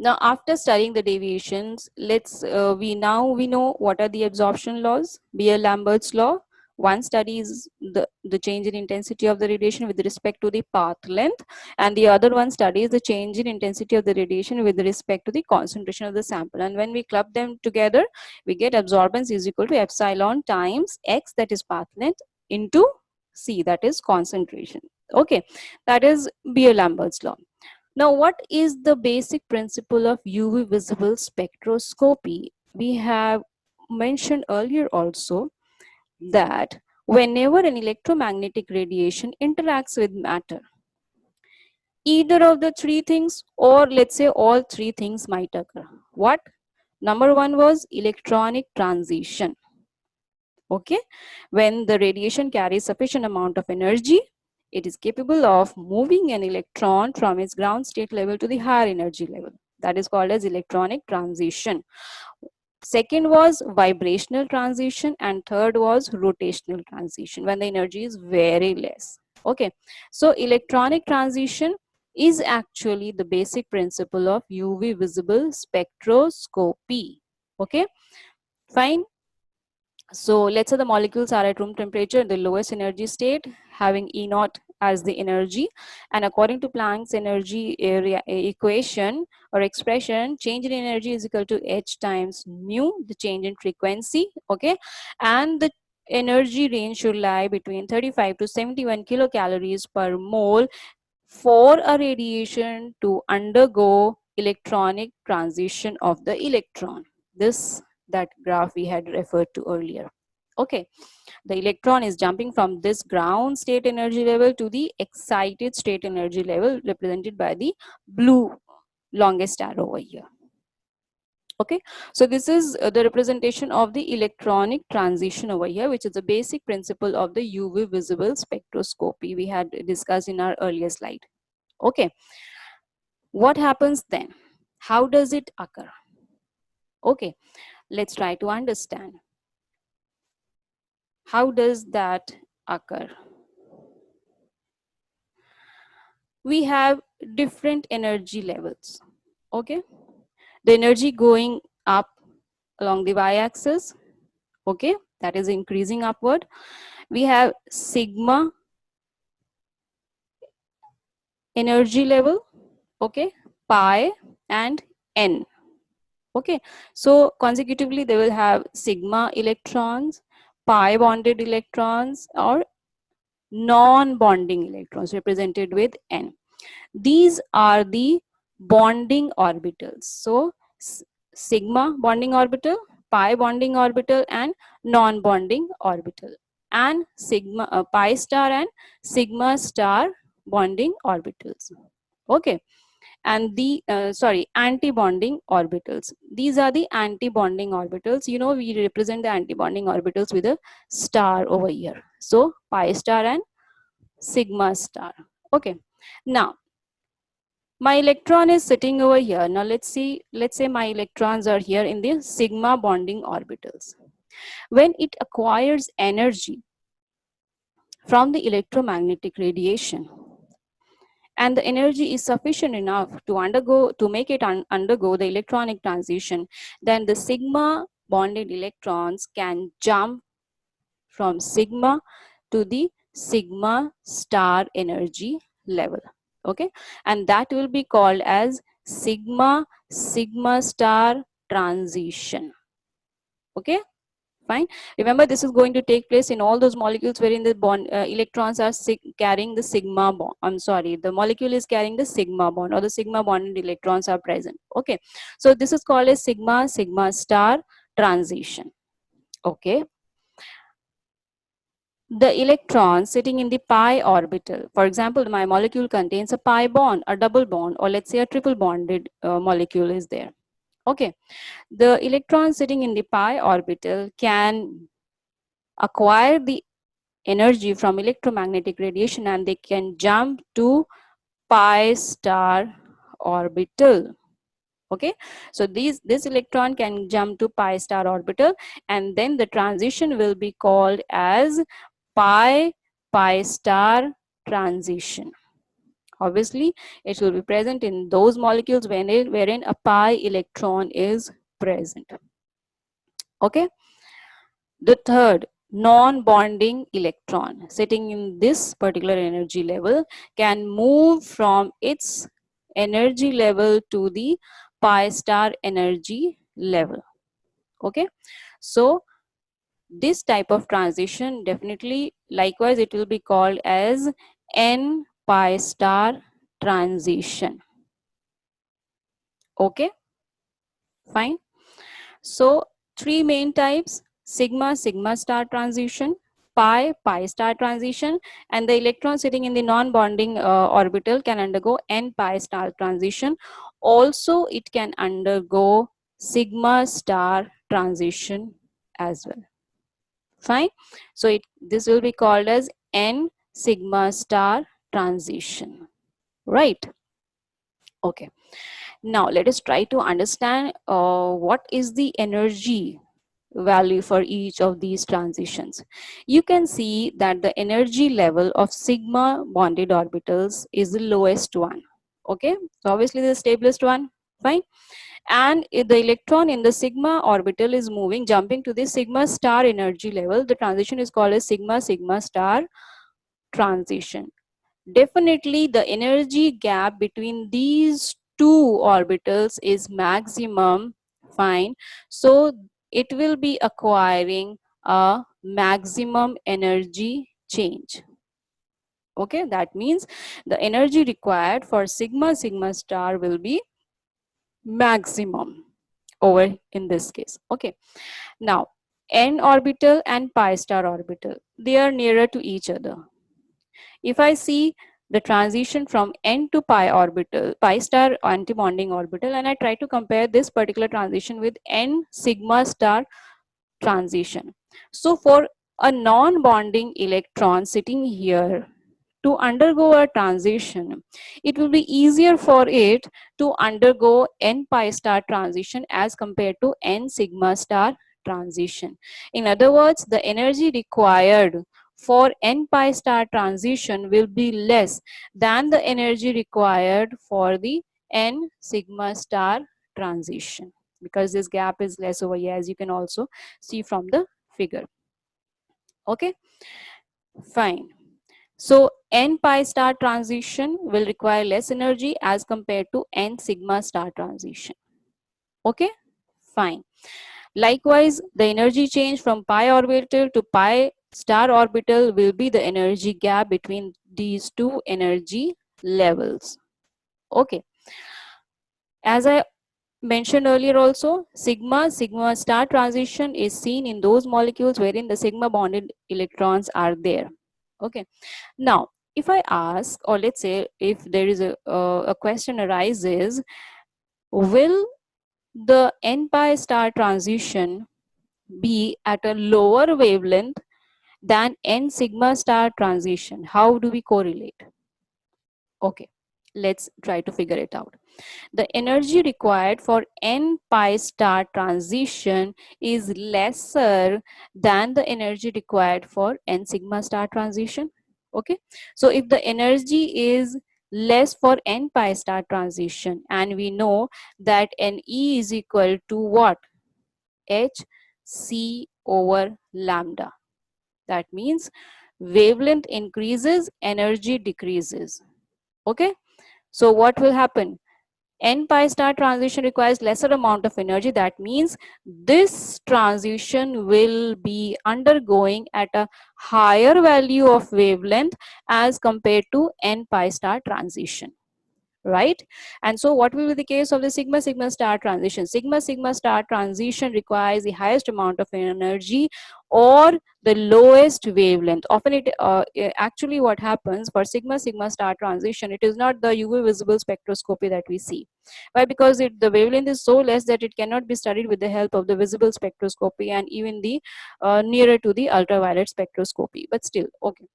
Now, after studying the deviations, we know what are the absorption laws. Beer-Lambert's law. One studies the change in intensity of the radiation with respect to the path length, and the other one studies the change in intensity of the radiation with respect to the concentration of the sample. And when we club them together, we get absorbance is equal to epsilon times x, that is path length, into c, that is concentration. Okay, that is Beer-Lambert's law. Now, what is the basic principle of UV visible spectroscopy? We have mentioned earlier also that whenever an electromagnetic radiation interacts with matter, either of the three things, or let's say all three things, might occur. What? Number one was electronic transition. Okay, when the radiation carries sufficient amount of energy, it is capable of moving an electron from its ground state level to the higher energy level. That is called as electronic transition. Second was vibrational transition, and third was rotational transition, when the energy is very less. Okay, so electronic transition is actually the basic principle of UV visible spectroscopy. Okay, fine. So let's say the molecules are at room temperature in the lowest energy state, having E naught as the energy, and according to Planck's energy area equation or expression, change in energy is equal to h times mu, the change in frequency. Okay, and the energy range should lie between 35 to 71 kilocalories per mole for a radiation to undergo electronic transition of the electron. That graph we had referred to earlier. Okay, the electron is jumping from this ground state energy level to the excited state energy level, represented by the blue longest arrow over here. Okay, so this is the representation of the electronic transition over here, which is the basic principle of the UV visible spectroscopy we had discussed in our earlier slide. Okay, what happens then? How does it occur? Okay, let's try to understand. How does that occur? We have different energy levels. Okay, the energy going up along the y-axis, okay, that is increasing upward. We have sigma energy level, okay, pi and n. Okay, so consecutively they will have sigma electrons, pi bonded electrons, or non-bonding electrons represented with n. These are the bonding orbitals. So sigma bonding orbital, pi bonding orbital, and non-bonding orbital, and sigma pi star and sigma star bonding orbitals. Okay, and the anti-bonding orbitals. These are the anti-bonding orbitals. You know, we represent the anti-bonding orbitals with a star over here. So pi star and sigma star. Okay, now my electron is sitting over here. Now let's say my electrons are here in the sigma bonding orbitals. When it acquires energy from the electromagnetic radiation, and the energy is sufficient enough to make it undergo the electronic transition, then the sigma bonded electrons can jump from sigma to the sigma star energy level. Okay, and that will be called as sigma star transition. Okay, fine. Remember, this is going to take place in all those molecules wherein the bond electrons are carrying the sigma bond. I'm sorry, the molecule is carrying the sigma bond, or the sigma bonded electrons are present. Okay, so this is called as sigma star transition. Okay, the electron sitting in the pi orbital, for example, my molecule contains a pi bond, a double bond, or let's say a triple bonded molecule is there. Okay, the electron sitting in the pi orbital can acquire the energy from electromagnetic radiation, and they can jump to pi star orbital. Okay, so this electron can jump to pi star orbital, and then the transition will be called as pi star transition. Obviously, it will be present in those molecules wherein a pi electron is present. Okay. The third, non-bonding electron sitting in this particular energy level can move from its energy level to the pi star energy level. Okay. So this type of transition, definitely likewise it will be called as n pi star transition. Okay, fine. So three main types: sigma, sigma star transition, pi, pi star transition, and the electron sitting in the non-bonding orbital can undergo n pi star transition. Also, it can undergo sigma star transition as well. Fine. So this will be called as n sigma star transition, right? Okay. Now let us try to understand what is the energy value for each of these transitions. You can see that the energy level of sigma bonded orbitals is the lowest one. Okay, so obviously the stablest one. Fine. And if the electron in the sigma orbital is moving, jumping to the sigma star energy level, the transition is called as sigma sigma star transition. Definitely the energy gap between these two orbitals is maximum. Fine. So it will be acquiring a maximum energy change. Okay, that means the energy required for sigma sigma star will be maximum over in this case. Okay, now n orbital and pi star orbital, they are nearer to each other. If I see the transition from n to pi orbital, pi star antibonding orbital, and I try to compare this particular transition with n sigma star transition. So for a non-bonding electron sitting here to undergo a transition, it will be easier for it to undergo n pi star transition as compared to n sigma star transition. In other words, the energy required for n pi star transition will be less than the energy required for the n sigma star transition, because this gap is less over here, as you can also see from the figure. Okay, fine. So n pi star transition will require less energy as compared to n sigma star transition. Okay, fine. Likewise, the energy change from pi orbital to pi star orbital will be the energy gap between these two energy levels. Okay. As I mentioned earlier also, sigma sigma star transition is seen in those molecules wherein the sigma bonded electrons are there. Okay. Now, if I ask, or let's say if there is a question arises, will the n pi star transition be at a lower wavelength than n sigma star transition? How do we correlate? Okay, let's try to figure it out. The energy required for n pi star transition is lesser than the energy required for n sigma star transition. Okay, so if the energy is less for n pi star transition, and we know that Ne is equal to what? H C over lambda. That means wavelength increases, energy decreases. Okay, so what will happen? N pi star transition requires lesser amount of energy. That means this transition will be undergoing at a higher value of wavelength as compared to n pi star transition, right? And so what will be the case of the sigma sigma star transition? Sigma sigma star transition requires the highest amount of energy or the lowest wavelength. Often it actually what happens for sigma sigma star transition, it is not the UV visible spectroscopy that we see. Why? Because the wavelength is so less that it cannot be studied with the help of the visible spectroscopy and even the nearer to the ultraviolet spectroscopy, but still. Okay,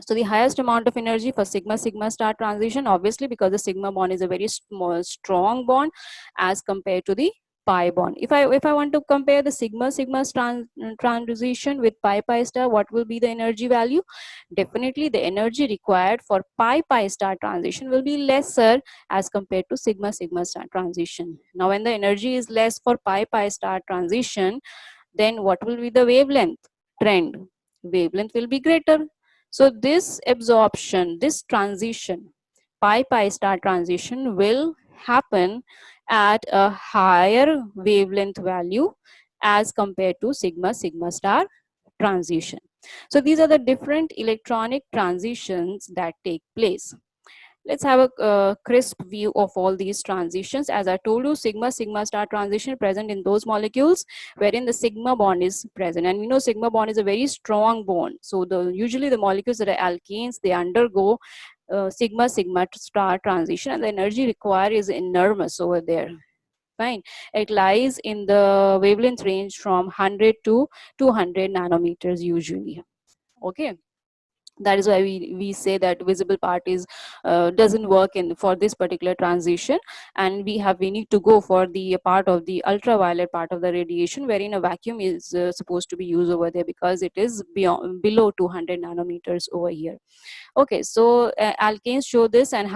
so the highest amount of energy for sigma sigma star transition, obviously because the sigma bond is a very small strong bond as compared to the pi bond. If I want to compare the sigma transition with pi pi star, what will be the energy value? Definitely the energy required for pi pi star transition will be lesser as compared to sigma sigma star transition. Now when the energy is less for pi pi star transition, then what will be the wavelength trend? Wavelength will be greater. So this absorption, this transition, pi pi star transition will happen at a higher wavelength value as compared to sigma sigma star transition. So these are the different electronic transitions that take place. Let's have a crisp view of all these transitions. As I told you, sigma sigma star transition present in those molecules wherein the sigma bond is present, and we know sigma bond is a very strong bond. So usually the molecules that are alkanes, they undergo sigma sigma star transition, and the energy required is enormous over there. Fine. It lies in the wavelength range from 100 to 200 nanometers usually. Okay, that is why we say that visible part is doesn't work in for this particular transition, and we need to go for the part of the ultraviolet part of the radiation, wherein a vacuum is supposed to be used over there, because it is beyond below 200 nanometers over here. Okay, so alkanes show this, and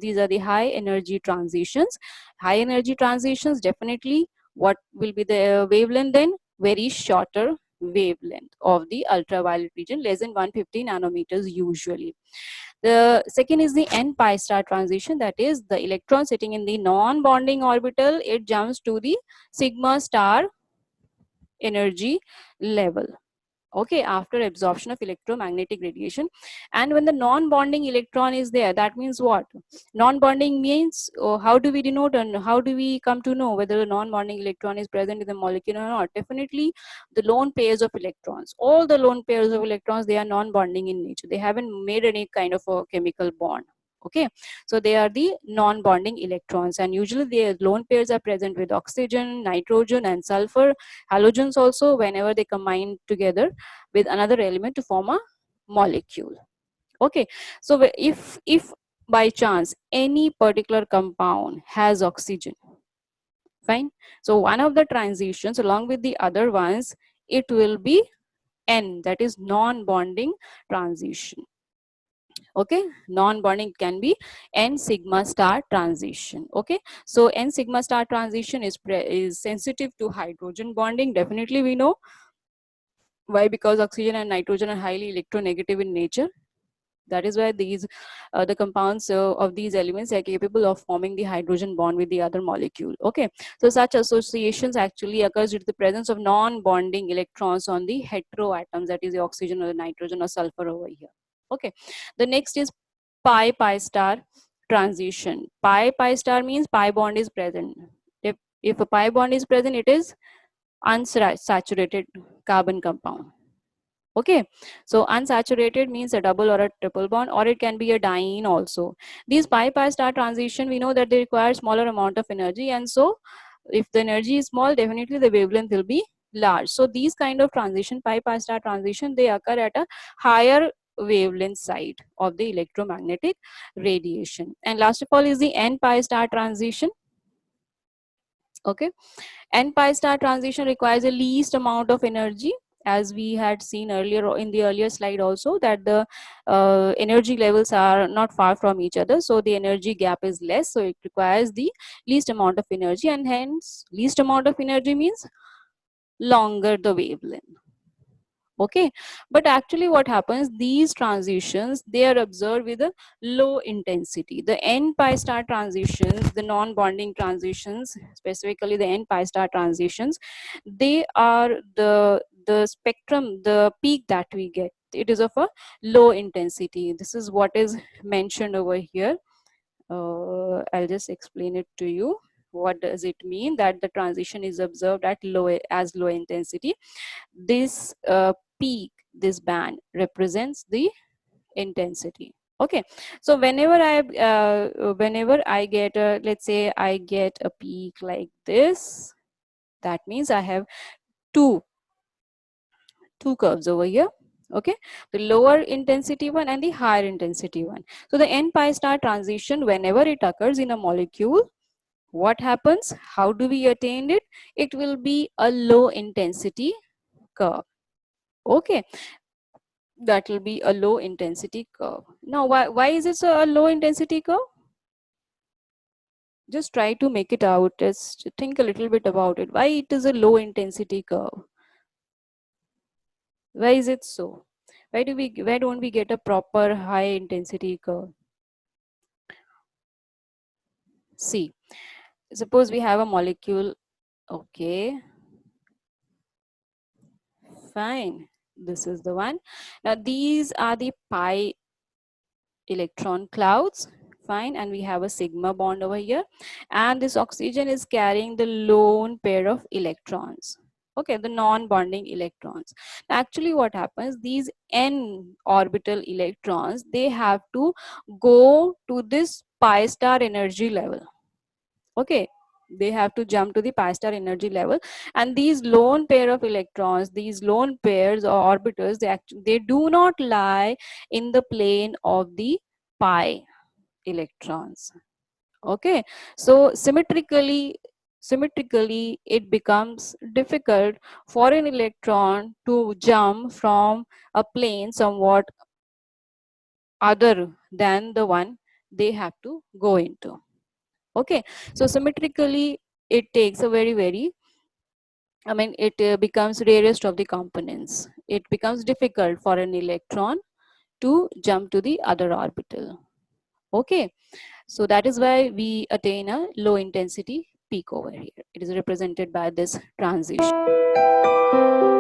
these are the high energy transitions. High energy transitions, definitely what will be the wavelength then? Very shorter wavelength of the ultraviolet region, less than 150 nanometers usually. The second is the n pi star transition, that is the electron sitting in the non-bonding orbital, it jumps to the sigma star energy level. Okay, after absorption of electromagnetic radiation. And when the non-bonding electron is there, that means what? Non-bonding means, how do we denote and how do we come to know whether a non-bonding electron is present in the molecule or not? Definitely the lone pairs of electrons, all the lone pairs of electrons, they are non-bonding in nature, they haven't made any kind of a chemical bond. Okay, so they are the non-bonding electrons, and usually the lone pairs are present with oxygen, nitrogen and sulfur, halogens also, whenever they combine together with another element to form a molecule. Okay, so if by chance any particular compound has oxygen, fine, so one of the transitions along with the other ones, it will be N, that is non-bonding transition. Okay, non-bonding can be N sigma star transition. Okay, so N sigma star transition is sensitive to hydrogen bonding, definitely we know. Why? Because oxygen and nitrogen are highly electronegative in nature. That is why these the compounds of these elements are capable of forming the hydrogen bond with the other molecule. Okay, so such associations actually occurs due to the presence of non-bonding electrons on the heteroatoms, that is the oxygen or the nitrogen or sulfur over here. Okay, the next is pi pi star transition. Pi pi star means pi bond is present. If a pi bond is present, it is unsaturated carbon compound. Okay, so unsaturated means a double or a triple bond, or it can be a diene also. These pi pi star transition, we know that they require smaller amount of energy, and so if the energy is small, definitely the wavelength will be large. So these kind of transition, pi pi star transition, they occur at a higher wavelength side of the electromagnetic radiation. And last of all is the n pi star transition. Okay, N pi star transition requires the least amount of energy, as we had seen earlier in the earlier slide also, that the energy levels are not far from each other, so the energy gap is less, so it requires the least amount of energy, and hence least amount of energy means longer the wavelength. Okay, but actually what happens, these transitions, they are observed with a low intensity. The n pi star transitions, the non-bonding transitions, specifically the n pi star transitions, they are the spectrum, the peak that we get, it is of a low intensity. This is what is mentioned over here. I'll just explain it to you. What does it mean that the transition is observed at low intensity? This peak, this band represents the intensity. Okay, so whenever I get a, let's say I get a peak like this, that means I have two curves over here. Okay, the lower intensity one and the higher intensity one. So the n pi star transition, whenever it occurs in a molecule, what happens? How do we attain it? It will be a low intensity curve. Okay, that will be a low intensity curve. Now, why is it a low intensity curve? Just try to make it out. Just think a little bit about it. Why it is a low intensity curve? Why is it so? Why don't we get a proper high intensity curve? See, suppose we have a molecule. Okay, fine. This is the one. Now these are the pi electron clouds. Fine, and we have a sigma bond over here, and this oxygen is carrying the lone pair of electrons. Okay, the non-bonding electrons. Actually, what happens, these n orbital electrons, they have to go to this pi star energy level. Okay, they have to jump to the pi star energy level, and these lone pair of electrons, these lone pairs or orbitals, they do not lie in the plane of the pi electrons. Okay, so symmetrically it becomes difficult for an electron to jump from a plane somewhat other than the one they have to go into. Okay, so symmetrically it takes a very, I mean, it becomes rarest of the components. It becomes difficult for an electron to jump to the other orbital. Okay, so that is why we attain a low intensity peak over here. It is represented by this transition.